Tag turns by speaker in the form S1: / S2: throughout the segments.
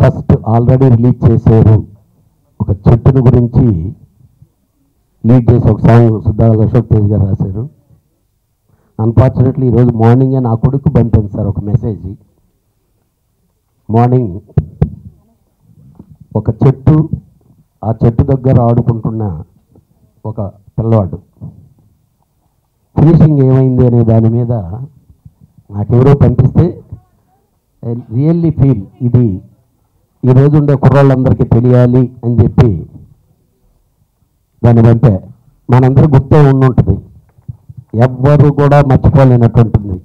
S1: First already release చేశారు. ఒక చెట్టుని గురించి లీడ్ చేసి ఒక సాంగ్ సుధా అశోక్ తేజ్ గారు రాశారు. అన్ఫార్చునేట్లీ ఈరోజు మార్నింగే నా కొడుకు పంపింది సార్ ఒక మెసేజ్. మార్నింగ్ ఒక చెట్టు, ఆ చెట్టు దగ్గర ఆడుకుంటున్న ఒక పిల్లవాడు ఫినిషింగ్ ఏమైంది అనే దాని మీద నాకెవరో పంపిస్తే రియల్లీ ఫీల్ ఇది ఈరోజు ఉండే కుర్రాళ్ళందరికీ తెలియాలి అని చెప్పి దాన్ని పంపే. మనందరూ గుర్తే ఉండుంటుంది, ఎవ్వరు కూడా మర్చిపోలేనటువంటిది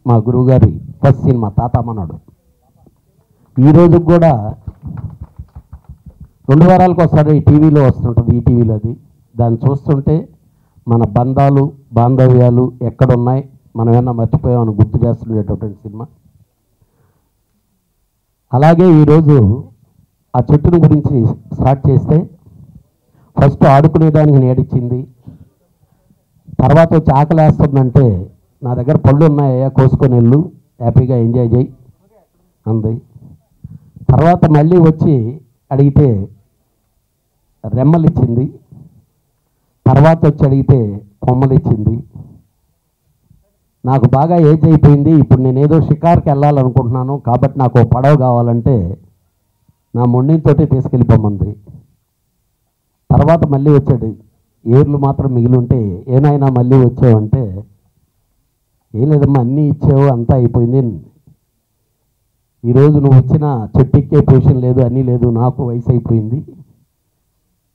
S1: మా గురువుగారి ఫస్ట్ సినిమా తాతామన్నాడు. ఈరోజు కూడా 2 వారాలకు ఒకసారి టీవీలో వస్తుంటుంది, ఈ టీవీలో. అది దాన్ని చూస్తుంటే మన బంధాలు బాంధవ్యాలు ఎక్కడున్నాయి, మనం ఏమన్నా మర్చిపోయామని గుర్తు చేస్తుండేటటువంటి సినిమా. అలాగే ఈరోజు ఆ చెట్టుని గురించి స్టార్ట్ చేస్తే ఫస్ట్ ఆడుకునేదానికి నేడిచ్చింది, తర్వాత వచ్చి ఆకలి వేస్తుందంటే నా దగ్గర పళ్ళు ఉన్నాయా కోసుకొని వెళ్ళు హ్యాపీగా ఎంజాయ్ చేయి అంది. తర్వాత మళ్ళీ వచ్చి అడిగితే రెమ్మలు ఇచ్చింది, తర్వాత వచ్చి అడిగితే కొమ్మలు ఇచ్చింది. నాకు బాగా ఏజ్ అయిపోయింది, ఇప్పుడు నేను ఏదో షికార్కి వెళ్ళాలనుకుంటున్నాను కాబట్టి నాకు పడవ కావాలంటే నా మొండితోటి తీసుకెళ్ళిపోమంది. తర్వాత మళ్ళీ వచ్చాడు, ఏర్లు మాత్రం మిగిలి ఉంటే ఏనాయినా మళ్ళీ వచ్చావంటే ఏం లేదమ్మా అన్నీ ఇచ్చావు అంతా అయిపోయింది. ఈరోజు నువ్వు వచ్చిన చెట్టు ఎక్కే పొజిషన్ లేదు, అన్నీ లేదు, నాకు వయసు అయిపోయింది,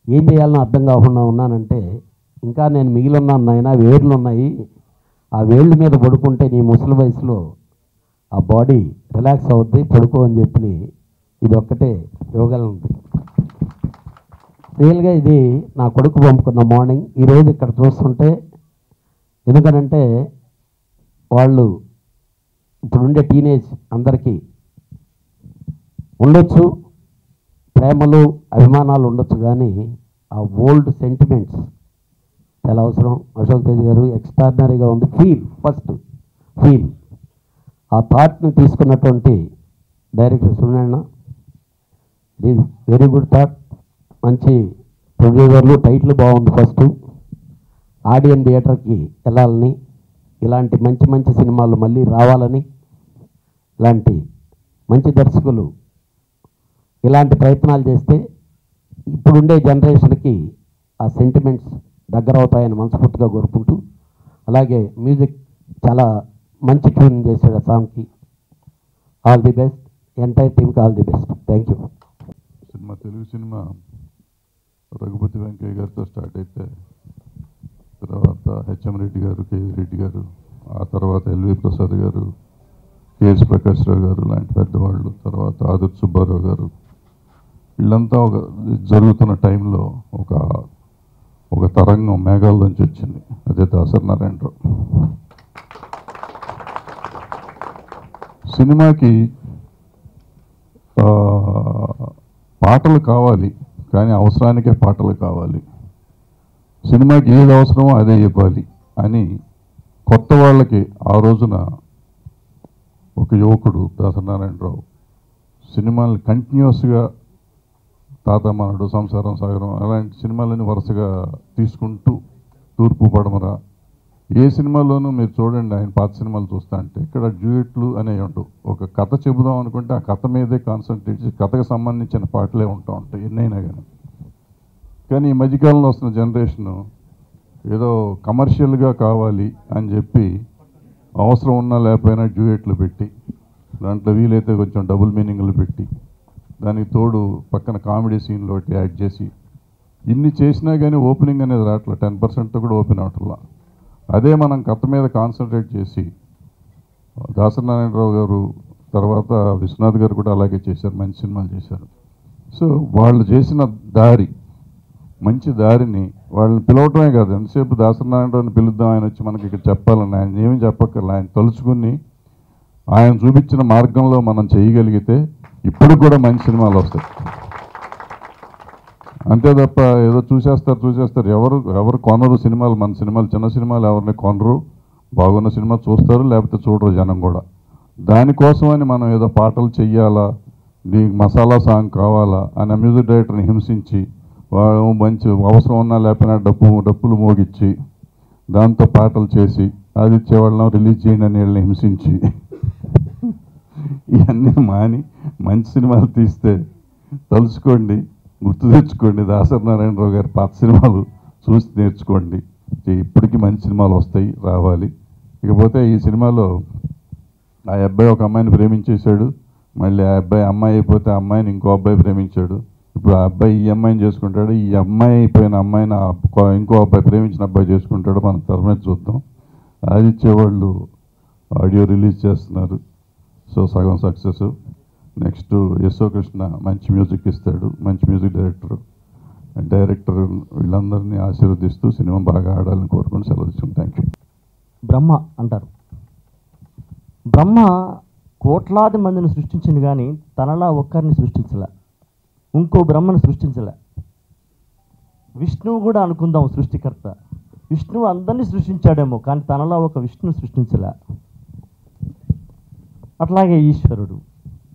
S1: ఏం చేయాలని అర్థం కాకుండా ఉన్నానంటే ఇంకా నేను మిగిలి ఉన్నాను నాయన, వేర్లు ఉన్నాయి, ఆ వేళ్ళ మీద పడుకుంటే నీ ముసలి వయసులో ఆ బాడీ రిలాక్స్ అవుద్ది, పడుకో అని చెప్పి ఇది ఒక్కటే యోగాలు ఉంది. రియల్గా ఇది నా కొడుకు పంపుకున్న మార్నింగ్ ఈరోజు ఇక్కడ చూస్తుంటే, ఎందుకనంటే వాళ్ళు ఇప్పుడుండే టీనేజ్ అందరికీ ఉండొచ్చు, ప్రేమలు అభిమానాలు ఉండొచ్చు, కానీ ఆ ఓల్డ్ సెంటిమెంట్స్ చాలా అవసరం. అశోక్ తేజ్ గారు ఎక్స్ట్రాడినరీగా ఉంది. ఫీల్ ఆ థాట్ని తీసుకున్నటువంటి డైరెక్టర్ సునీల్, ఇది వెరీ గుడ్ థాట్. మంచి ప్రొడ్యూసర్లు, టైటిల్ బాగుంది. ఫస్ట్ ఆడియన్ థియేటర్కి వెళ్ళాలని, ఇలాంటి మంచి మంచి సినిమాలు మళ్ళీ రావాలని, ఇలాంటి మంచి దర్శకులు ఇలాంటి ప్రయత్నాలు చేస్తే ఇప్పుడుండే జనరేషన్కి ఆ సెంటిమెంట్స్ దగ్గర అవుతాయని మనస్ఫూర్తిగా కోరుకుంటూ, అలాగే మ్యూజిక్ చాలా మంచి ట్యూన్ చేశాడు ఆ సాంగ్కి. ఆల్ ది బెస్ట్, ఎంటైర్ టీమ్కి all the best. Thank you.
S2: Cinema Telugu cinema Raghupathi Venkaiah గారితో స్టార్ట్ అయితే, తర్వాత హెచ్ఎం రెడ్డి గారు, కేవీ రెడ్డి గారు, ఆ తర్వాత ఎల్వి ప్రసాద్ గారు, కేఎస్ ప్రకాష్ రావు గారు లాంటి పెద్దవాళ్ళు, తర్వాత ఆదుర్తి సుబ్బారావు గారు, వీళ్ళంతా ఒక జరుగుతున్న టైంలో ఒక తరంగం మేఘాల్లోంచి వచ్చింది, అదే దాసరి నారాయణరావు. సినిమాకి పాటలు కావాలి, కానీ అవసరానికే పాటలు కావాలి, సినిమాకి ఏది అవసరమో అదే ఇవ్వాలి అని కొత్త వాళ్ళకి ఆ రోజున ఒక యువకుడు దాసరి నారాయణరావు సినిమాల్ని కంటిన్యూస్గా తాతామనుడు, సంసారం సాగరం అలాంటి సినిమాలని వరుసగా తీసుకుంటూ, తూర్పు పడమర, ఏ సినిమాలోనూ మీరు చూడండి, ఆయన పాత సినిమాలు చూస్తా అంటే ఇక్కడ డ్యూయెట్లు అనేవి ఉండవు. ఒక కథ చెబుదాం అనుకుంటే ఆ కథ మీదే కాన్సన్ట్రేట్ చేసి కథకు సంబంధించిన పాటలే ఉంటూ ఉంటాయి ఎన్నైనా కానీ. కానీ ఈ మధ్యకాలంలో వస్తున్న జనరేషను ఏదో కమర్షియల్గా కావాలి అని చెప్పి అవసరం ఉన్నా లేకపోయినా డ్యూయెట్లు పెట్టి, దాంట్లో వీలైతే కొంచెం డబుల్ మీనింగ్లు పెట్టి, దానికి తోడు పక్కన కామెడీ సీన్లు ఒకటి యాడ్ చేసి, ఇన్ని చేసినా కానీ ఓపెనింగ్ అనేది రావట్లే, 10% కూడా ఓపెన్ అవట్లా. అదే మనం కథ మీద కాన్సన్ట్రేట్ చేసి, దాసరి నారాయణరావు గారు తర్వాత విశ్వనాథ్ గారు కూడా అలాగే చేశారు, మంచి సినిమాలు చేశారు. సో వాళ్ళు చేసిన దారి, మంచి దారిని వాళ్ళని పిలవటమే కాదు, ఎంతసేపు దాసరి నారాయణరావుని పిలుద్దాం ఆయన వచ్చి మనకి ఇక్కడ చెప్పాలని ఆయన ఏమీ చెప్పక్కర్లే, ఆయన తలుచుకుని ఆయన చూపించిన మార్గంలో మనం చేయగలిగితే ఇప్పుడు కూడా మంచి సినిమాలు వస్తాయి. అంతే తప్ప ఏదో చూసేస్తారు, ఎవరు కొనరు సినిమాలు. మన సినిమాలు చిన్న సినిమాలు ఎవరిని కొనరు, బాగున్న సినిమా చూస్తారు, లేకపోతే చూడరు జనం కూడా. దానికోసమని మనం ఏదో పాటలు చెయ్యాలా, దీనికి మసాలా సాంగ్ కావాలా అని మ్యూజిక్ డైరెక్టర్ని హింసించి వాడు మంచి అవసరం ఉన్నా లేకపోయినా డప్పులు మోగించి దాంతో పాటలు చేసి ఆదిత్య వాళ్ళని రిలీజ్ చేయండి అని వీళ్ళని హింసించి ఇవన్నీ మాని మంచి సినిమాలు తీస్తే తలుచుకోండి, గుర్తు తెచ్చుకోండి. దాసరి నారాయణరావు గారి పాత సినిమాలు చూసి నేర్చుకోండి. ఇప్పటికీ మంచి సినిమాలు వస్తాయి, రావాలి. ఇకపోతే ఈ సినిమాలో ఆ అబ్బాయి ఒక అమ్మాయిని ప్రేమించేశాడు, మళ్ళీ ఆ అబ్బాయి అమ్మాయి అయిపోతే ఆ అమ్మాయిని ఇంకో అబ్బాయి ప్రేమించాడు. ఇప్పుడు ఆ అబ్బాయి ఈ అమ్మాయిని చేసుకుంటాడు, ఈ అమ్మాయి అయిపోయిన అమ్మాయిని ఇంకో అబ్బాయి ప్రేమించిన అబ్బాయి చేసుకుంటాడు. మనం తెర చూద్దాం. ఆదిత్య వాళ్ళు ఆడియో రిలీజ్ చేస్తున్నారు, సో సగం సక్సెస్. నెక్స్ట్ యశో కృష్ణ మంచి మ్యూజిక్ ఇస్తాడు, మంచి మ్యూజిక్ డైరెక్టర్ వీళ్ళందరినీ ఆశీర్వదిస్తూ సినిమా బాగా ఆడాలని కోరుకుని సెలవు తీసుకుంటాం. Thank you.
S3: బ్రహ్మ అంటారు. బ్రహ్మ కోట్లాది మందిని సృష్టించింది కానీ తనలా ఒక్కరిని సృష్టించలే, ఇంకో బ్రహ్మను సృష్టించలే. విష్ణువు కూడా అనుకుందాం సృష్టికర్త. విష్ణువు అందరినీ సృష్టించాడేమో కానీ తనలా ఒక విష్ణువు సృష్టించలే. అట్లాగే ఈశ్వరుడు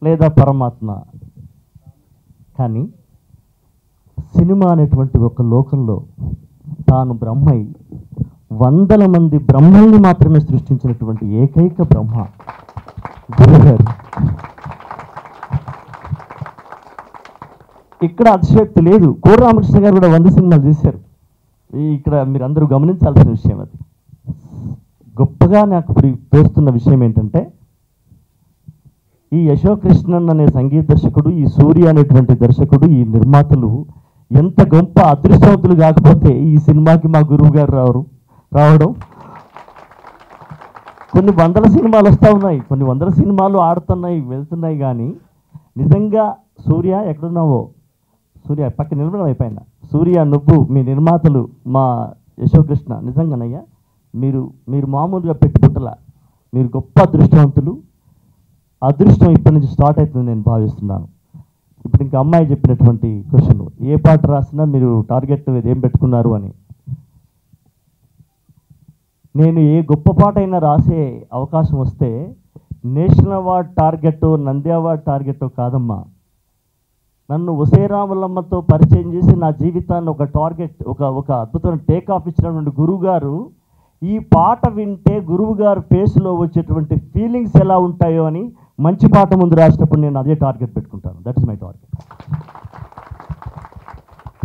S3: లేదా పరమాత్మ. కానీ సినిమా అనేటువంటి ఒక లోకంలో తాను బ్రహ్మై వందల మంది బ్రహ్మల్ని మాత్రమే సృష్టించినటువంటి ఏకైక బ్రహ్మ గురుగారు. ఇక్కడ అతిశయోక్తి లేదు. కోర రామకృష్ణ గారు కూడా 100 సినిమాలు చేశారు. ఇక్కడ మీరు అందరూ గమనించాల్సిన విషయం అది. గొప్పగా నాకు ఇప్పుడు తోస్తున్న విషయం ఏంటంటే ఈ యశోక్ కృష్ణన్ అనే సంగీత దర్శకుడు, ఈ సూర్య అనేటువంటి దర్శకుడు, ఈ నిర్మాతలు ఎంత గొప్ప అదృష్టవంతులు కాకపోతే ఈ సినిమాకి మా గురువు గారు రావడం. కొన్ని వందల సినిమాలు వస్తూ ఉన్నాయి, కొన్ని వందల సినిమాలు ఆడుతున్నాయి, వెళ్తున్నాయి. కానీ నిజంగా సూర్య ఎక్కడున్నావో, సూర్య పక్క నిలబడం అయిపోయినా, సూర్య నువ్వు, మీ నిర్మాతలు, మా యశోక్ కృష్ణ, నిజంగానయ్యా మీరు మామూలుగా పెట్టుబుట్టల, మీరు గొప్ప అదృష్టవంతులు. అదృష్టం ఇప్పటి నుంచి స్టార్ట్ అవుతుంది నేను భావిస్తున్నాను. ఇప్పుడు ఇంకా అమ్మాయి చెప్పినటువంటి క్వశ్చన్, ఏ పాట రాసినా మీరు టార్గెట్ ఏం పెట్టుకున్నారు అని. నేను ఏ గొప్ప పాట అయినా రాసే అవకాశం వస్తే national award target, Nandi award target కాదమ్మా. నన్ను ఉసేరాములమ్మతో పరిచయం చేసి నా జీవితాన్ని ఒక టార్గెట్, ఒక అద్భుతమైన టేక్ ఆఫ్ ఇచ్చినటువంటి గురువు గారు, ఈ పాట వింటే గురువు గారు ఫేస్లో వచ్చేటువంటి ఫీలింగ్స్ ఎలా ఉంటాయో అని మంచి పాట ముందు రాసినప్పుడు నేను అదే టార్గెట్ పెట్టుకుంటాను. That is my target.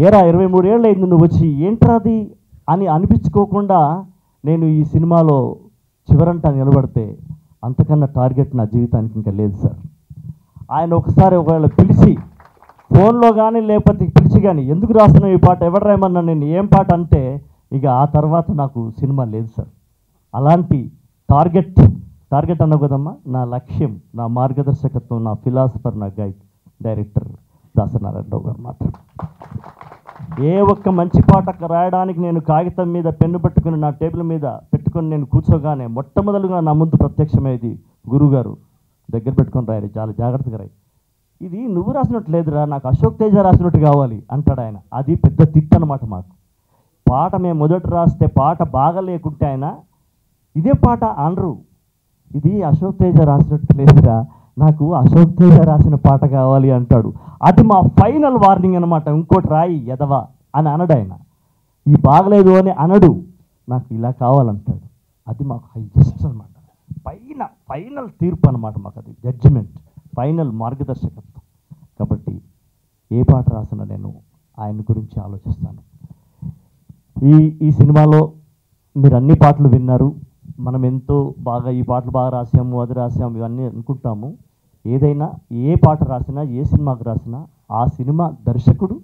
S3: ఏరా 23 ఏళ్ళు అయింది నువ్వు వచ్చి, ఏంట్రా అది అని అనిపించుకోకుండా నేను ఈ సినిమాలో చివరంటా నిలబడితే అంతకన్నా టార్గెట్ నా జీవితానికి ఇంకా లేదు సార్. ఆయన ఒకవేళ పిలిచి ఫోన్లో కానీ లేకపోతే పిలిచి కానీ, ఎందుకు రాస్తున్నావు ఈ పాట, ఎవరు రాయమన్నా, నేను ఏం పాట అంటే ఇక ఆ తర్వాత నాకు సినిమా లేదు సార్. అలాంటి టార్గెట్ అన్నావు కదమ్మా, నా లక్ష్యం, నా మార్గదర్శకత్వం, నా ఫిలాసఫర్, నా గైడ్ డైరెక్టర్ దాసరి నారాయణరావు గారు మాత్రం. ఏ ఒక్క మంచి పాట రాయడానికి నేను కాగితం మీద పెన్ను పట్టుకుని నా టేబుల్ మీద పెట్టుకొని నేను కూర్చోగానే మొట్టమొదలుగా నా ముందు ప్రత్యక్షమయ్యేది గురువుగారు, దగ్గర పెట్టుకొని రాయాలి, చాలా జాగ్రత్తగా రాయి, ఇది నువ్వు రాసినట్టు లేదురా, నాకు అశోక్ తేజ రాసినట్టు కావాలి అంటాడు ఆయన. అది పెద్ద తిట్టు అనమాట మాకు. పాట మేము మొదట రాస్తే పాట బాగా లేకుంటే ఆయన ఇదే పాట అనరు, ఇది అశోక్ తేజ రాసినట్టు లేదురా, నాకు అశోక్ తేజ రాసిన పాట కావాలి అంటాడు. అది మా ఫైనల్ వార్నింగ్ అనమాట. ఇంకోటి రాయి ఎదవా అని అనడు ఆయన, ఈ బాగలేదు అని అనడు, నాకు ఇలా కావాలంటాడు. అది మాకు హైయెస్ట్ అనమాట, ఫైనల్ తీర్పు అనమాట మాకు, అది జడ్జిమెంట్, ఫైనల్ మార్గదర్శకత్వం. కాబట్టి ఏ పాట రాసినా నేను ఆయన గురించి ఆలోచిస్తాను. ఈ సినిమాలో మీరు అన్ని పాటలు విన్నారు. మనం ఎంతో బాగా ఈ పాటలు బాగా రాసాము, అది రాసాము, ఇవన్నీ అనుకుంటాము. ఏదైనా ఏ పాట రాసినా, ఏ సినిమాకు రాసినా ఆ సినిమా దర్శకుడు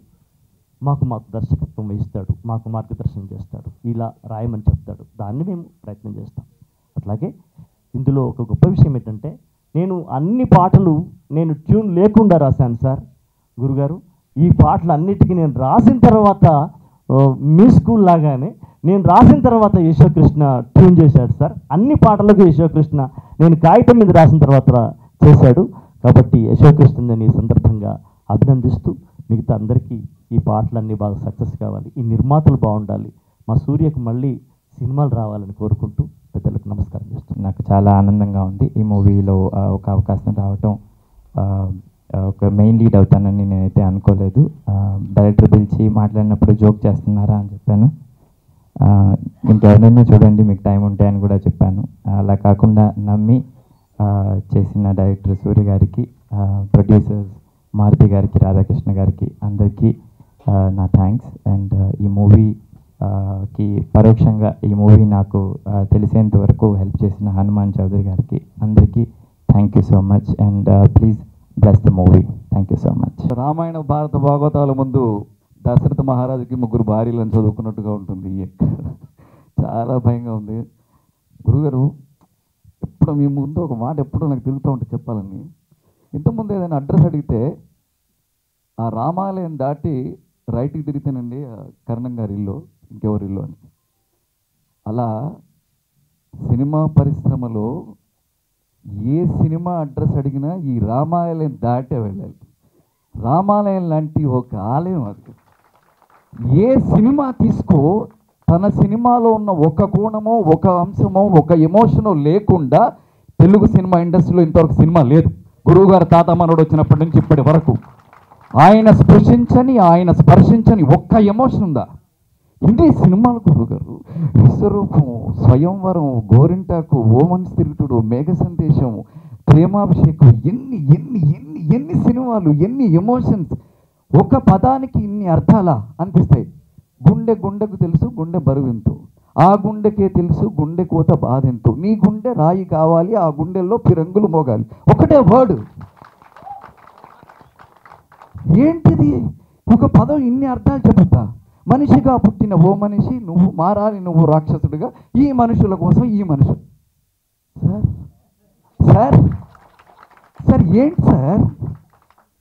S3: మాకు దర్శకత్వం వహిస్తాడు, మాకు మార్గదర్శనం చేస్తాడు, ఇలా రాయమని చెప్తాడు, దాన్ని మేము ప్రయత్నం చేస్తాం. అట్లాగే ఇందులో ఒక గొప్ప విషయం ఏంటంటే, నేను అన్ని పాటలు నేను ట్యూన్ లేకుండా రాశాను సార్. గురుగారు, ఈ పాటలు అన్నిటికీ నేను రాసిన తర్వాత మీ స్కూల్ లాగానే నేను రాసిన తర్వాత యశోక్ కృష్ణ ట్యూన్ చేశాడు సార్. అన్ని పాటలకు యశోక్ కృష్ణ నేను కాగితం మీద రాసిన తర్వాత చేశాడు. కాబట్టి యశోక్ కృష్ణ నేను ఈ సందర్భంగా అభినందిస్తూ, మిగతా అందరికీ ఈ పాటలన్నీ బాగా సక్సెస్ కావాలి, ఈ నిర్మాతలు బాగుండాలి, మా సూర్యకు మళ్ళీ సినిమాలు రావాలని కోరుకుంటూ పెద్దలకు నమస్కారం చేస్తున్నాను.
S4: నాకు చాలా ఆనందంగా ఉంది ఈ మూవీలో ఒక అవకాశం రావటం. ఒక మెయిన్ లీడ్ అవుతానని నేనైతే అనుకోలేదు. డైరెక్టర్ పిలిచి మాట్లాడినప్పుడు జోక్ చేస్తున్నారా అని చెప్పాను. ఇంకెవరైనా చూడండి మీకు టైం ఉంటే అని కూడా చెప్పాను. అలా కాకుండా నమ్మి చేసిన డైరెక్టర్ సూర్య గారికి, ప్రొడ్యూసర్స్ మారుతి గారికి, రాధాకృష్ణ గారికి అందరికీ నా థ్యాంక్స్. అండ్ ఈ మూవీకి పరోక్షంగా ఈ మూవీ నాకు తెలిసేంత వరకు హెల్ప్ చేసిన హనుమాన్ చౌదరి గారికి అందరికీ thank you so much. And please bless the movie. Thank you so much.
S5: Ramayana భారత భాగవతాల ముందు దశరథ మహారాజుకి 3 భార్యలను చదువుకున్నట్టుగా ఉంటుంది. చాలా భయంగా ఉంది. గురుగారు, ఎప్పుడు మీ ముందు ఒక మాట ఎప్పుడూ నాకు తిరుగుతూ ఉంటే చెప్పాలని, ఇంతకుముందు ఏదైనా అడ్రస్ అడిగితే ఆ రామాలయం దాటి రైట్కి తిరిగితేనండి కరణం గారి ఇల్లు, ఇంకెవరి ఇల్లు అని. అలా సినిమా పరిశ్రమలో ఏ సినిమా అడ్రస్ అడిగినా ఈ రామాలయం దాటే వెళ్ళాలి. రామాలయం లాంటి ఒక ఆలయం అది. ఏ సినిమా తీసుకో, తన సినిమాలో ఉన్న ఒక కోణమో, ఒక అంశమో, ఒక ఎమోషనో లేకుండా తెలుగు సినిమా ఇండస్ట్రీలో ఇంతవరకు సినిమా లేదు. గురువుగారు తాత మనోడు వచ్చినప్పటి నుంచి ఇప్పటి వరకు ఆయన స్పర్శించని ఒక్క ఎమోషన్ ఉందా? ఇదే సినిమాలు గురువుగారు. విశ్వరూపం, స్వయంవరం, గోరింటాకు, ఓమన్స్ తిరుగుతుడు, మేఘ సందేశం, ప్రేమాభిషేకం, ఎన్ని సినిమాలు, ఎన్ని ఎమోషన్స్. ఒక పదానికి ఇన్ని అర్థాలా అనిపిస్తాయి. గుండెకు తెలుసు గుండె బరువెంతు, ఆ గుండెకే తెలుసు గుండె కోత బాధెంతు, నీ గుండె రాయి కావాలి, ఆ గుండెల్లో పిరంగులు మోగాలి. ఒకటే వర్డ్. ఏంటిది? ఒక పదం ఇన్ని అర్థాలు చెబుతా. మనిషిగా పుట్టిన ఓ మనిషి, నువ్వు మారాలి, నువ్వు రాక్షసుడిగా, ఈ మనుషుల కోసం ఈ మనుషులు. సార్ ఏంటి సార్?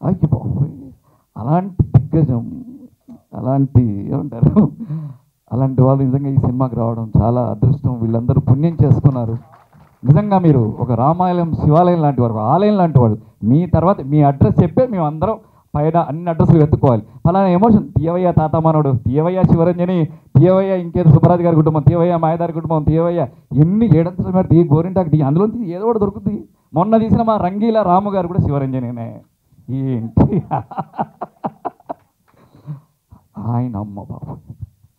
S5: అయ్యో బాబోయ్, అలాంటి దిగ్గజం, అలాంటి ఏమంటారు, అలాంటి వాళ్ళు నిజంగా ఈ సినిమాకి రావడం చాలా అదృష్టం. వీళ్ళందరూ పుణ్యం చేసుకున్నారు. నిజంగా మీరు ఒక రామాలయం, శివాలయం లాంటి వారు, ఆలయం లాంటి వాళ్ళు. మీ తర్వాత మీ అడ్రస్ చెప్పే మేము అందరం పైన అన్ని అడ్రస్లు వెతుక్కోవాలి. ఫలానా ఎమోషన్, తీయవయ్య తాత మనోడు, తీయవయ్య శివరంజని, తీయవయ్య ఇంకేదో సుబ్బరాజు గారి కుటుంబం, తీయవయ్య మాయదారి కుటుంబం, తీయవయ్య ఎన్ని 7 మీద తీ, గోరింటాకు తీ, అందులో ఏదో ఒకటి దొరుకుతుంది. మొన్న తీసిన మా రంగీల రాము గారు కూడా శివరంజనేనే. ఏంటి ఆయన అమ్మ బాబు.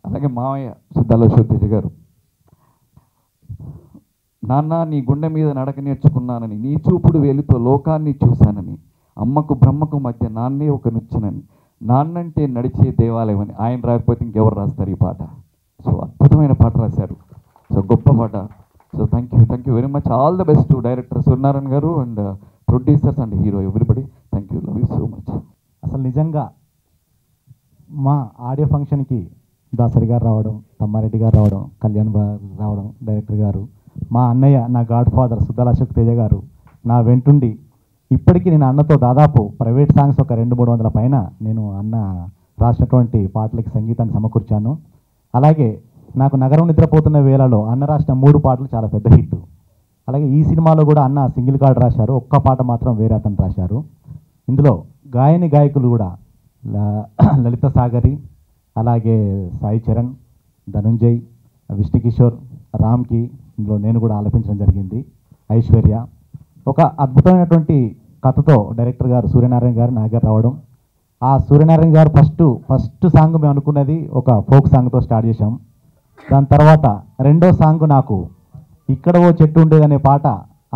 S5: అలాగే మామయ్య సిద్ధాల శోతేజ గారు, నాన్న నీ గుండె మీద నడక నేర్చుకున్నానని, నీ చూపుడు వేలితో లోకాన్ని చూశానని, అమ్మకు బ్రహ్మకు మధ్య నాన్నే ఒక నుచ్చనని, నాన్నంటే నడిచే దేవాలయం అని. ఆయన రాకపోతే ఇంకెవరు రాస్తారు ఈ పాట? సో అద్భుతమైన పాట రాశారు. సో గొప్ప పాట. So thank you very much. All the best to director Suryanarayana garu and producers and hero everybody. Thank you, love you so much.
S6: అసలు నిజంగా మా ఆడియో ఫంక్షన్కి దాసరి గారు రావడం, తమ్మారెడ్డి గారు రావడం, కళ్యాణ్ గారు రావడం, డైరెక్టర్ గారు, మా అన్నయ్య, నా గాడ్ ఫాదర్ సుద్దాల అశోక్ తేజ గారు నా వెంటుండి, ఇప్పటికీ నేను అన్నతో దాదాపు ప్రైవేట్ సాంగ్స్ ఒక 200-300 పైన నేను అన్న రాసినటువంటి పాటలకి సంగీతాన్ని సమకూర్చాను. అలాగే నాకు నగరం నిద్రపోతున్న వేళలో అన్న రాసిన 3 పాటలు చాలా పెద్ద హిట్. అలాగే ఈ సినిమాలో కూడా అన్న సింగిల్ కార్డ్ రాశారు, ఒక్క పాట మాత్రం వేరే అతను రాశారు. ఇందులో గాయకులు కూడా లలిత సాగరి, అలాగే సాయి చరణ్, ధనుంజయ్, విష్ణుకిషోర్, రామ్కి ఇందులో నేను కూడా ఆలపించడం జరిగింది, ఐశ్వర్య. ఒక అద్భుతమైనటువంటి కథతో డైరెక్టర్ గారు సూర్యనారాయణ గారు నా దగ్గర రావడం. ఆ సూర్యనారాయణ గారు ఫస్ట్ సాంగ్ మేము అనుకున్నది ఒక ఫోక్ సాంగ్తో స్టార్ట్ చేశాం. దాని తర్వాత రెండో సాంగ్ నాకు ఇక్కడ ఓ చెట్టు ఉండేదనే పాట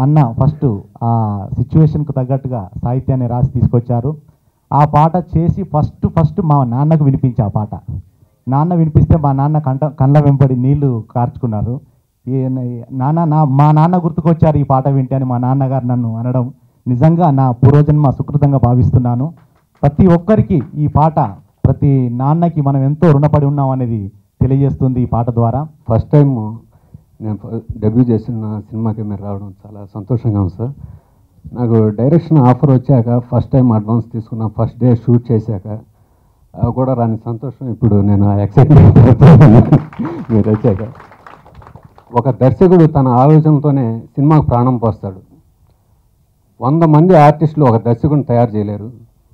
S6: అన్న ఫస్ట్ ఆ సిచ్యువేషన్కు తగ్గట్టుగా సాహిత్యాన్ని రాసి తీసుకొచ్చారు. ఆ పాట చేసి ఫస్ట్ మా నాన్నకు వినిపించే ఆ పాట. నాన్న వినిపిస్తే మా నాన్న కళ్ళ వెంబడి నీళ్లు కార్చుకున్నారు. మా నాన్న గుర్తుకొచ్చారు ఈ పాట వింటే అని మా నాన్నగారు నన్ను అనడం నిజంగా నా పూర్వజన్మ సుకృతంగా భావిస్తున్నాను. ప్రతి ఒక్కరికి ఈ పాట, ప్రతి నాన్నకి మనం ఎంతో రుణపడి ఉన్నాం అనేది తెలియజేస్తుంది ఈ పాట ద్వారా.
S1: ఫస్ట్ టైం నేను డెబ్యూ చేసిన సినిమాకి మీరు రావడం చాలా సంతోషంగా ఉంది సార్. నాకు డైరెక్షన్ ఆఫర్ వచ్చాక ఫస్ట్ టైం అడ్వాన్స్ తీసుకున్నా, ఫస్ట్ డే షూట్ చేశాక కూడా రాని సంతోషం ఇప్పుడు నేను ఎక్సైట్మెంట్ మీరు వచ్చాక. ఒక దర్శకుడు తన ఆలోచనతోనే సినిమాకు ప్రాణం పోస్తాడు. 100 మంది ఆర్టిస్టులు ఒక దర్శకుడిని తయారు చేయలేరు,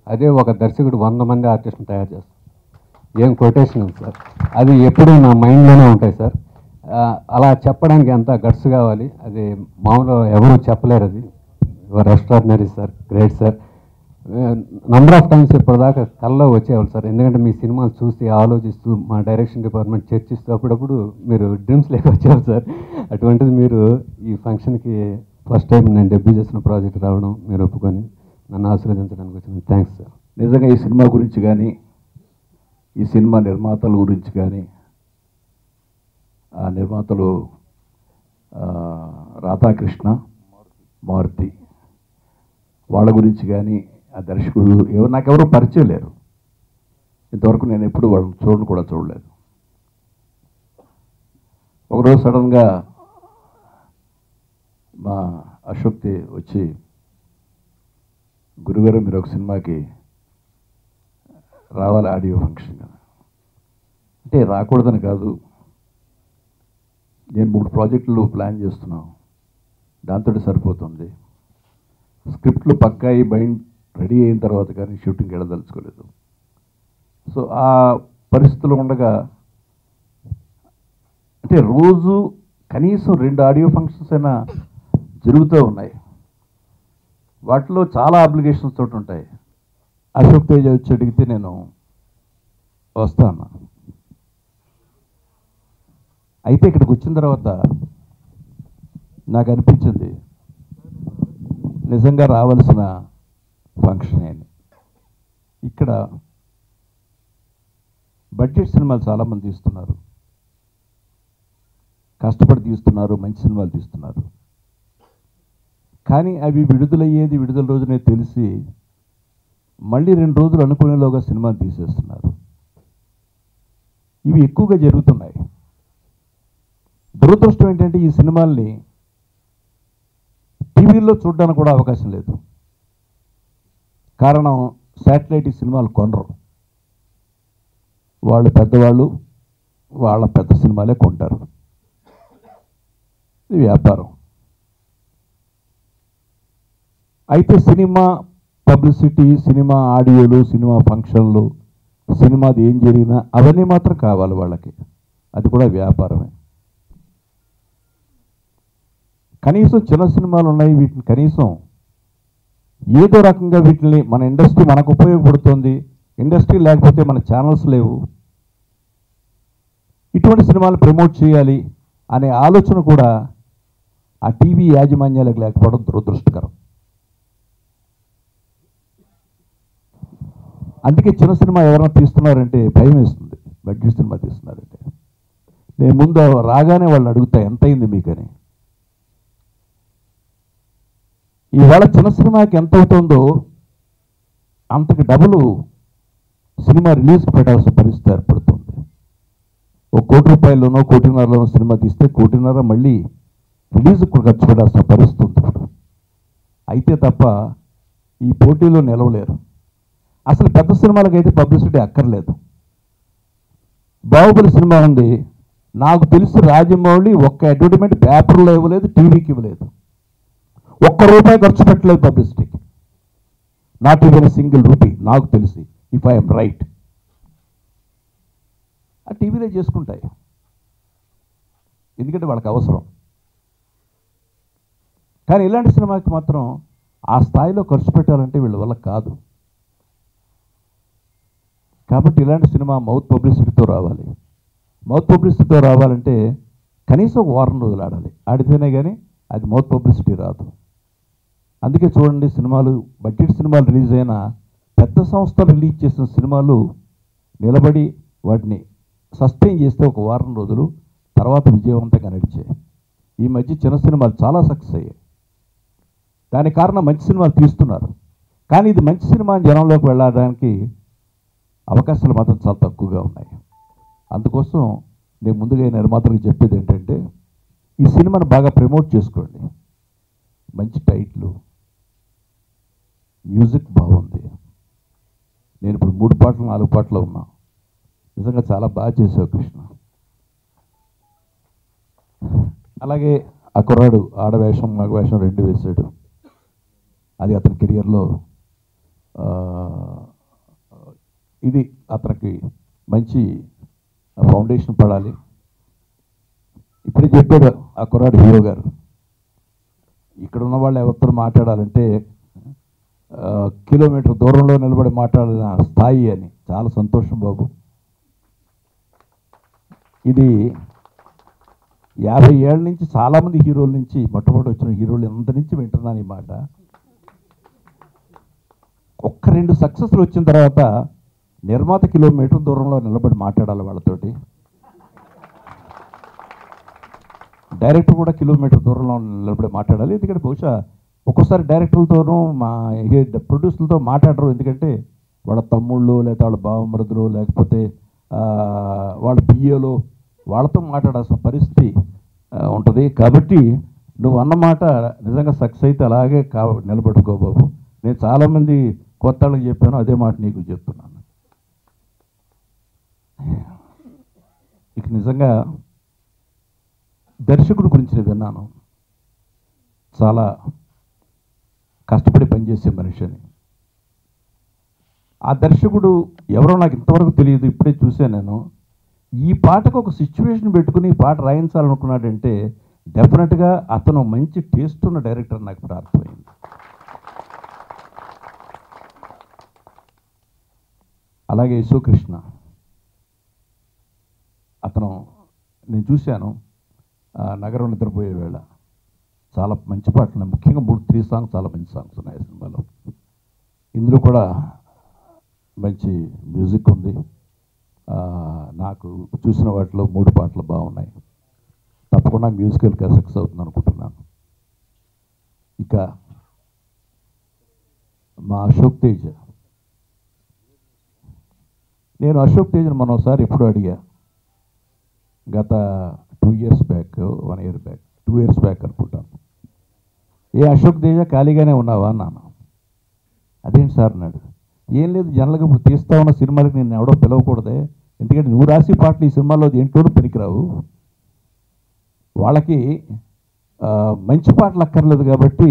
S1: అదే ఒక దర్శకుడు 100 మంది ఆర్టిస్టుని తయారు చేస్తాడు. ఏం కొటేషన్ సార్, అది ఎప్పుడూ నా మైండ్లోనే ఉంటాయి సార్. అలా చెప్పడానికి ఎంత గట్స్ కావాలి, అది మామూలుగా ఎవరూ చెప్పలేరు. అది your extraordinary sir, great sir. Number of times ఇప్పటిదాకా కల్లో వచ్చేవాళ్ళు సార్. ఎందుకంటే మీ సినిమాలు చూసి ఆలోచిస్తూ మా డైరెక్షన్ డిపార్ట్మెంట్ చర్చిస్తూ అప్పుడప్పుడు మీరు డ్రీమ్స్ లేక వచ్చేవాళ్ళు సార్. అటువంటిది మీరు ఈ ఫంక్షన్కి ఫస్ట్ టైం నేను డెబ్యూ చేసిన ప్రాజెక్ట్ రావడం, మీరు ఒప్పుకొని నన్ను ఆశీర్వదించడానికి వచ్చిన థ్యాంక్స్ సార్.
S5: నిజంగా ఈ సినిమా గురించి కానీ, ఈ సినిమా నిర్మాతల గురించి కానీ, ఆ నిర్మాతలు రాధాకృష్ణ, మారుతి, వాళ్ళ గురించి కానీ, ఆ దర్శకుడు నాకెవరూ పరిచయం లేరు. ఇంతవరకు నేను ఎప్పుడు వాళ్ళని కూడా చూడలేదు. ఒకరోజు సడన్గా మా అశోక్తి వచ్చి, గురుగారు మీరు ఒక సినిమాకి రావాలి ఆడియో ఫంక్షన్ కదా. అంటే రాకూడదని కాదు, నేను 3 ప్రాజెక్టులు ప్లాన్ చేస్తున్నాను, దాంతో సరిపోతుంది. స్క్రిప్ట్లు పక్కాయి బైండ్ రెడీ అయిన తర్వాత కానీ షూటింగ్కి వెళ్ళదలుచుకోలేదు. సో ఆ పరిస్థితులు ఉండగా, అంటే రోజు కనీసం 2 ఆడియో ఫంక్షన్స్ అయినా జరుగుతూ ఉన్నాయి. వాటిలో చాలా అప్లికేషన్స్ తోటి ఉంటాయి. అశోక్ తేజ వచ్చి అడిగితే నేను వస్తాను. అయితే ఇక్కడికి వచ్చిన తర్వాత నాకు అనిపించింది నిజంగా రావాల్సిన ఫంక్షన్ అని. ఇక్కడ బడ్జెట్ సినిమాలు చాలామంది తీస్తున్నారు, కష్టపడి తీస్తున్నారు, మంచి సినిమాలు తీస్తున్నారు. కానీ అవి విడుదల రోజునే తెలిసి మళ్ళీ 2 రోజులు అనుకునేలోగా సినిమాలు తీసేస్తున్నారు. ఇవి ఎక్కువగా జరుగుతున్నాయి. దురదృష్టం ఏంటంటే ఈ సినిమాల్ని టీవీల్లో చూడడానికి కూడా అవకాశం లేదు. కారణం శాటిలైట్ సినిమాలు కొనరు. వాళ్ళు పెద్దవాళ్ళు వాళ్ళ పెద్ద సినిమాలే కొంటారు. ఇది వ్యాపారం. అయితే సినిమా పబ్లిసిటీ, సినిమా ఆడియోలు, సినిమా ఫంక్షన్లు, సినిమాది ఏం జరిగినా అవన్నీ మాత్రం కావాలి వాళ్ళకి. అది కూడా వ్యాపారమే. కనీసం చిన్న సినిమాలు ఉన్నాయి, వీటిని కనీసం ఏదో రకంగా వీటిని మన ఇండస్ట్రీ మనకు ఉపయోగపడుతుంది. ఇండస్ట్రీ లేకపోతే మన ఛానల్స్ లేవు. ఇటువంటి సినిమాలు ప్రమోట్ చేయాలి అనే ఆలోచన కూడా ఆ టీవీ యాజమాన్యాలకు లేకపోవడం దురదృష్టకరం. అందుకే చిన్న సినిమా ఎవరైనా తీస్తున్నారంటే భయం వేస్తుంది. బడ్జెట్ సినిమా తీస్తున్నారంటే నేను ముందు రాగానే వాళ్ళు అడుగుతా ఎంత అయింది మీకని. ఇవాళ చిన్న సినిమాకి ఎంత అవుతుందో అంతకు డబుల్ సినిమా రిలీజ్కి పెట్టాల్సిన పరిస్థితి ఏర్పడుతుంది. ఒక 1 కోటి రూపాయల్లోనో 1.5 కోటిలోనో సినిమా తీస్తే 1.5 కోటి మళ్ళీ రిలీజ్కి కూడా ఖర్చు పెట్టాల్సిన పరిస్థితి ఉంది ఇప్పుడు. అయితే తప్ప ఈ పోటీలో నిలవలేరు. అసలు పెద్ద సినిమాలకైతే పబ్లిసిటీ అక్కర్లేదు. బాహుబలి సినిమా ఉంది, నాకు తెలిసి రాజమౌళి ఒక్క అడ్వర్టైజ్మెంట్ పేపర్లో ఇవ్వలేదు, టీవీకి ఇవ్వలేదు. ₹1 ఖర్చు పెట్టలేదు పబ్లిసిటీకి. నాట్ ఈవెన్ సింగిల్ రూపీ నాకు తెలిసి, ఇఫ్ ఐఎమ్ రైట్. ఆ టీవీలో చేసుకుంటాయి, ఎందుకంటే వాళ్ళకి అవసరం. కానీ ఇలాంటి సినిమాకి మాత్రం ఆ స్థాయిలో ఖర్చు పెట్టాలంటే వీళ్ళ వల్ల కాదు. కాబట్టి ఇలాంటి సినిమా మౌత్ పబ్లిసిటీతో రావాలి. మౌత్ పబ్లిసిటీతో రావాలంటే కనీసం 1 వారం రోజులు ఆడాలి. ఆడితేనే కానీ అది మౌత్ పబ్లిసిటీ రాదు. అందుకే చూడండి, సినిమాలు బడ్జెట్ సినిమాలు రిలీజ్ అయినా పెద్ద సంస్థలు రిలీజ్ చేసిన సినిమాలు నిలబడి వాటిని సస్టైన్ చేస్తే 1 వారం రోజులు తర్వాత విజయవంతంగా నడిచాయి. ఈ మధ్య చిన్న సినిమాలు చాలా సక్సెస్ అయ్యాయి. దానికి కారణం మంచి సినిమాలు తీస్తున్నారు. కానీ ఇది మంచి సినిమా జనంలోకి వెళ్ళడానికి అవకాశాలు మాత్రం చాలా తక్కువగా ఉన్నాయి. అందుకోసం నేను ముందుగా నిర్మాతలకు చెప్పేది ఏంటంటే, ఈ సినిమాను బాగా ప్రమోట్ చేసుకోండి. మంచి టైటిల్, మ్యూజిక్ బాగుంది. నేను ఇప్పుడు 3 పాటలు 4 పాటలు ఉన్నా. నిజంగా చాలా బాగా చేసావు కృష్ణ. అలాగే ఆ కుర్రాడు ఆడవేషం మగవేషం 2 వేశాడు. అది అతని కెరియర్లో ఇది అతనికి మంచి ఫౌండేషన్ పడాలి. ఇప్పుడే చెప్పాడు ఆ కుర్రాడు హీరో గారు, ఇక్కడ ఉన్న వాళ్ళు ఎవరితో మాట్లాడాలంటే
S7: కిలోమీటర్ దూరంలో నిలబడి మాట్లాడిన స్థాయి అని. చాలా సంతోషం బాబు. ఇది 50 ఏళ్ళ నుంచి చాలామంది హీరోల నుంచి, మొట్టమొదటి వచ్చిన హీరోలు ఎంత నుంచి వింటున్నాను ఈ మాట. ఒక్క 2 సక్సెస్లు వచ్చిన తర్వాత నిర్మాత కిలోమీటర్ దూరంలో నిలబడి మాట్లాడాలి వాళ్ళతోటి. డైరెక్టర్ కూడా కిలోమీటర్ దూరంలో నిలబడి మాట్లాడాలి. ఎందుకంటే బహుశా ఒక్కోసారి డైరెక్టర్లతోనూ మా ప్రొడ్యూసర్లతో మాట్లాడరు. ఎందుకంటే వాళ్ళ తమ్ముళ్ళు లేదా వాళ్ళ బావమరుదులు లేకపోతే వాళ్ళ పిఏలు వాళ్ళతో మాట్లాడాల్సిన పరిస్థితి ఉంటుంది. కాబట్టి నువ్వు అన్నమాట నిజంగా సక్సెస్ అయితే అలాగే నిలబడుకో బాబు. నేను చాలామంది కొత్త వాళ్ళకి చెప్పాను, అదే మాట నీకు చెప్తున్నాను. ఇక నిజంగా దర్శకుడి గురించి నేను విన్నాను. చాలా కష్టపడి పనిచేసే మనిషి అని. ఆ దర్శకుడు ఎవరో నాకు ఇంతవరకు తెలియదు, ఇప్పుడే చూశాను నేను. ఈ పాటకు ఒక సిచ్యువేషన్ పెట్టుకుని ఈ పాట రాయించాలనుకున్నాడంటే డెఫినెట్గా అతను మంచి టేస్ట్ ఉన్న డైరెక్టర్ నాకు ఇప్పుడు అర్థమైంది. అలాగే యశోకృష్ణ, అతను నేను చూశాను నగరం నిద్రపోయే వేళ. చాలా మంచి పాటలు, ముఖ్యంగా 3 సాంగ్స్ చాలా మంచి సాంగ్స్ ఉన్నాయి సినిమాలో. ఇందులో కూడా మంచి మ్యూజిక్ ఉంది. నాకు చూసిన వాటిలో 3 పాటలు బాగున్నాయి. తప్పకుండా మ్యూజికల్గా సక్సెస్ అవుతుంది అనుకుంటున్నాను. ఇక మా అశోక్ తేజ్, నేను అశోక్ తేజ్ని మనోసారి ఎప్పుడు అడిగా, గత 2 years back, 1 year back, 2 years back అనుకుంటాను. ఏ అశోక్ తేజ ఖాళీగానే ఉన్నావా అన్నాను. అదేంటి సార్ అన్నాడు. ఏం లేదు, జనరల్గా ఇప్పుడు తీస్తా ఉన్న సినిమాలకి నేను ఎవడో పిలవకూడదే, ఎందుకంటే నువ్వు రాసి పాటలు ఈ సినిమాలో దేంట్లోనూ పనికిరావు, వాళ్ళకి మంచి పాటలు అక్కర్లేదు కాబట్టి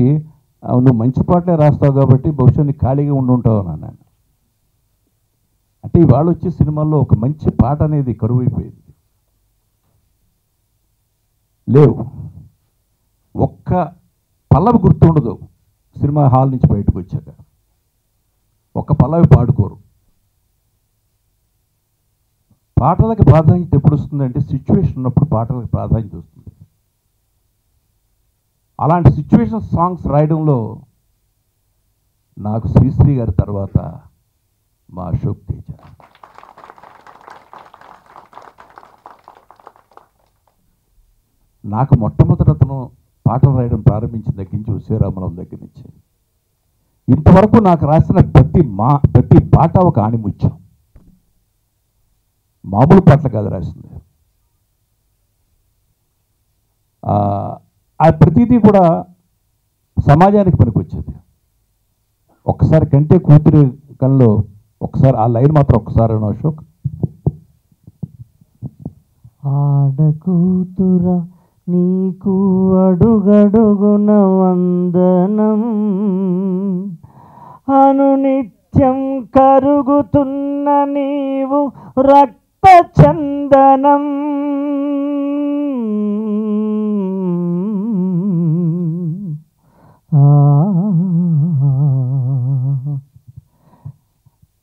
S7: నువ్వు మంచి పాటలే రాస్తావు కాబట్టి బహుశా నీకు ఖాళీగా ఉండుంటావు అన్నాను. అంటే ఇవాళ వచ్చే సినిమాల్లో ఒక మంచి పాట అనేది కరువైపోయింది. లేవు, ఒక్క పల్లవి గుర్తుండదు సినిమా హాల్ నుంచి బయటకు వచ్చాక. ఒక్క పల్లవి పాడుకోరు. పాటలకి ప్రాధాన్యత ఎప్పుడు వస్తుందంటే సిచ్యువేషన్ ఉన్నప్పుడు పాటలకు ప్రాధాన్యత వస్తుంది. అలాంటి సిచ్యువేషన్ సాంగ్స్ రాయడంలో నాకు శ్రీశ్రీ గారి తర్వాత మా అశోక్ తేజ. నాకు మొట్టమొదటి అతను పాటలు రాయడం ప్రారంభించిన దగ్గర నుంచి ఉసేరామలం దగ్గర నుంచి ఇంతవరకు నాకు రాసిన ప్రతి పాట ఒక ఆణిముత్యం. మామూలు పాటలు కాదు రాసింది. ఆ ప్రతిదీ కూడా సమాజానికి పనికొచ్చేది. ఒక్కసారి కంటే కూతురి కల్లో ఒకసారి ఆ లైన్ మాత్రం ఒక్కసారి అశోక్.
S3: ఆడకూతురా నీకు అడుగడుగున వందనం, అనునిత్యం కరుగుతున్న నీవు రక్త చందనం,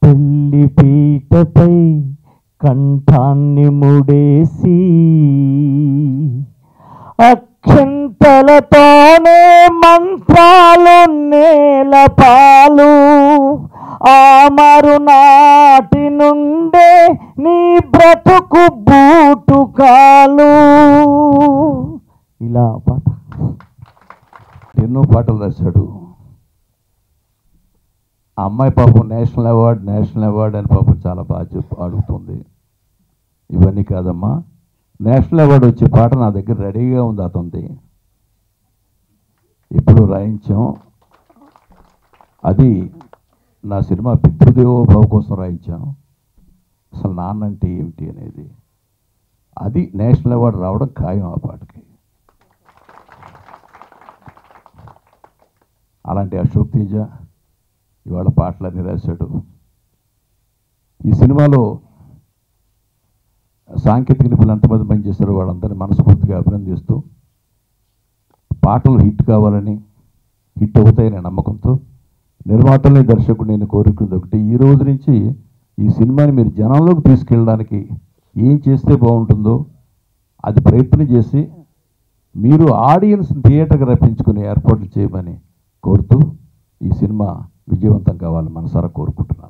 S3: పెళ్లి పీటపై కంఠాన్ని ముడేసి అక్షంతలతోనే మంత్రాలు నేల పాలు, ఆ మరునాటి నుండే నీ బ్రతుకు బూటుకాలు. ఇలా పాట
S7: ఎన్నో పాటలు రాశాడు. ఆ అమ్మాయి పాపం నేషనల్ అవార్డ్ అని పాపం చాలా బాగా అడుగుతుంది. ఇవన్నీ కాదమ్మా, నేషనల్ అవార్డు వచ్చే పాట నా దగ్గర రెడీగా ఉంది అతనిది. ఇప్పుడు రాయించాం. అది నా సినిమా పితృదేవో భవ కోసం రాయించాను. అసలు నాన్న అంటే ఏమిటి అనేది, అది నేషనల్ అవార్డు రావడం ఖాయం ఆ పాటకి. అలాంటి అశోక్ తేజ ఇవాళ పాటలన్నీ రాశాడు. ఈ సినిమాలో సాంకేతిక నిపుణులు ఎంతమంది పనిచేస్తారో వాళ్ళందరినీ మనస్ఫూర్తిగా అభినందిస్తూ, పాటలు హిట్ కావాలని, హిట్ అవుతాయనే నమ్మకంతో నిర్మాతల్ని దర్శకుడు నేను కోరుకుంది ఒకటి, ఈ రోజు నుంచి ఈ సినిమాని మీరు జనంలోకి తీసుకెళ్ళడానికి ఏం చేస్తే బాగుంటుందో అది ప్రయత్నం చేసి మీరు ఆడియన్స్ థియేటర్కి రప్పించుకునే ఏర్పాట్లు చేయమని కోరుతూ ఈ సినిమా విజయవంతం కావాలని మనసారా కోరుకుంటున్నాను.